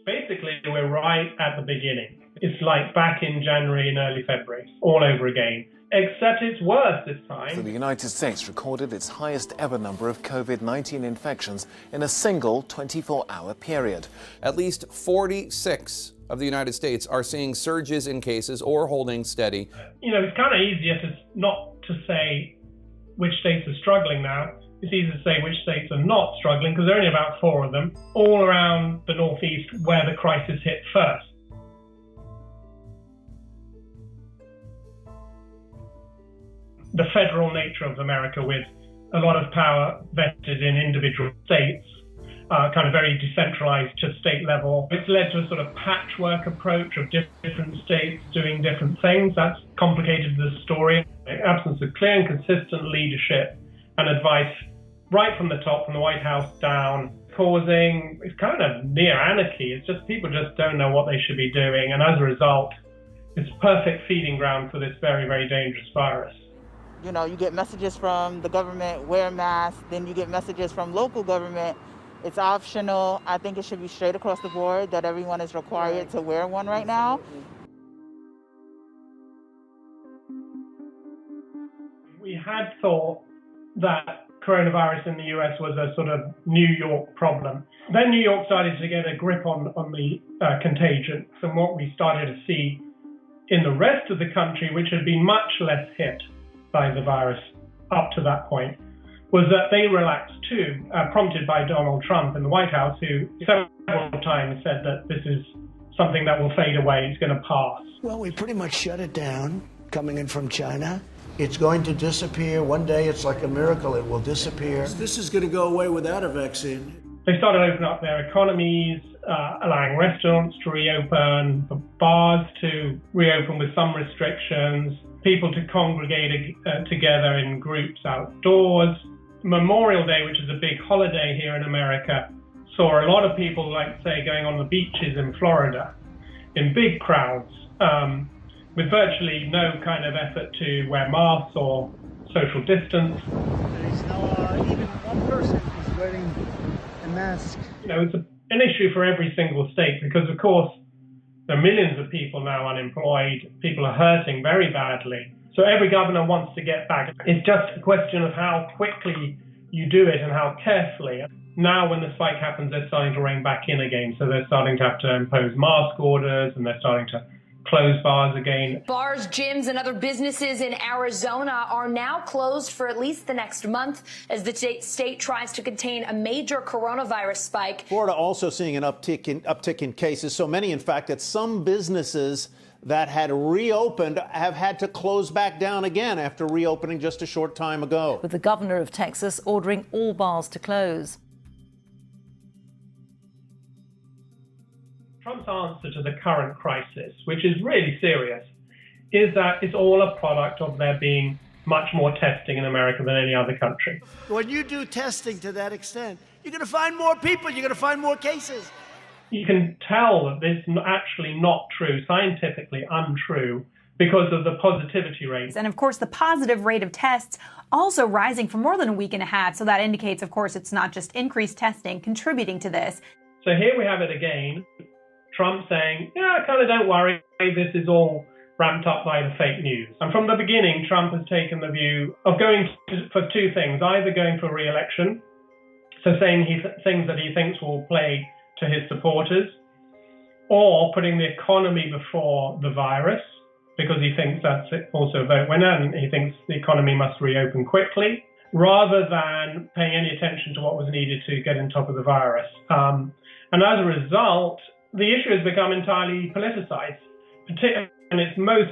Basically, we're right at the beginning. It's like back in January and early February, all over again. Except it's worse this time. So the United States recorded its highest ever number of COVID-19 infections in a single 24-hour period. At least 46 of the United States are seeing surges in cases or holding steady. You know, it's kind of easier not to say which states are struggling now. It's easier to say which states are not struggling because there are only about 4 of them, all around the Northeast where the crisis hit first. The federal nature of America, with a lot of power vested in individual states, kind of very decentralized to state level. It's led to a sort of patchwork approach of different states doing different things. That's complicated the story. The absence of clear and consistent leadership and advice right from the top, from the White House down, causing it's kind of near anarchy. It's just people just don't know what they should be doing. And as a result, it's a perfect feeding ground for this very, very dangerous virus. You know, you get messages from the government, wear masks, then you get messages from local government. It's optional. I think it should be straight across the board that everyone is required to wear one right now. We had thought that coronavirus in the US was a sort of New York problem. Then New York started to get a grip on the contagion. And what we started to see in the rest of the country, which had been much less hit by the virus up to that point, was that they relaxed too, prompted by Donald Trump in the White House, who several times said that this is something that will fade away, it's going to pass. Well, we pretty much shut it down coming in from China. It's going to disappear. One day it's like a miracle, it will disappear. This is going to go away without a vaccine. They started opening up their economies, allowing restaurants to reopen, bars to reopen with some restrictions, people to congregate together in groups outdoors. Memorial Day, which is a big holiday here in America, saw a lot of people, like say, going on the beaches in Florida in big crowds, with virtually no kind of effort to wear masks or social distance. There's no, even one person is wearing a mask. You know, it's an issue for every single state because, of course, there are millions of people now unemployed. People are hurting very badly. So every governor wants to get back. It's just a question of how quickly you do it and how carefully. Now when the spike happens, they're starting to rein back in again. So they're starting to have to impose mask orders and they're starting to close bars again. Bars, gyms, and other businesses in Arizona are now closed for at least the next month as the state tries to contain a major coronavirus spike. Florida also seeing an uptick in cases, so many, in fact, that some businesses that had reopened have had to close back down again after reopening just a short time ago. With the governor of Texas ordering all bars to close. Trump's answer to the current crisis, which is really serious, is that it's all a product of there being much more testing in America than any other country. When you do testing to that extent, you're going to find more people, you're going to find more cases. You can tell that this is actually not true, scientifically untrue, because of the positivity rate. And of course, the positive rate of tests also rising for more than a week and a half. So that indicates, of course, it's not just increased testing contributing to this. So here we have it again. Trump saying, yeah, kind of don't worry, this is all ramped up by the fake news. And from the beginning, Trump has taken the view of going for 2 things, either going for re-election, so saying things that he thinks will play to his supporters, or putting the economy before the virus, because he thinks that's also a vote winner, and he thinks the economy must reopen quickly, rather than paying any attention to what was needed to get on top of the virus. And as a result, the issue has become entirely politicized, and it's most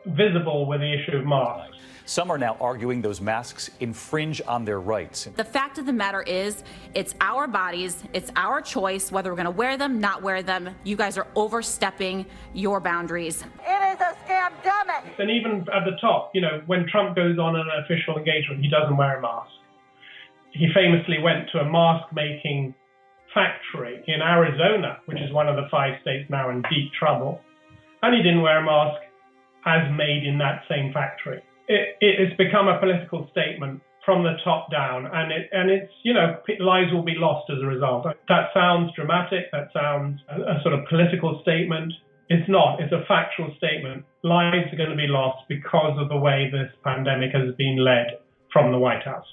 visible with the issue of masks. Some are now arguing those masks infringe on their rights. The fact of the matter is, it's our bodies, it's our choice whether we're going to wear them, not wear them. You guys are overstepping your boundaries. It is a scamdemic. And even at the top, you know, when Trump goes on an official engagement, he doesn't wear a mask. He famously went to a mask-making factory in Arizona, which is one of the 5 states now in deep trouble, and he didn't wear a mask as made in that same factory. It has become a political statement from the top down, and it's lives will be lost as a result. That sounds dramatic. That sounds a sort of political statement. It's not. It's a factual statement. Lives are going to be lost because of the way this pandemic has been led from the White House.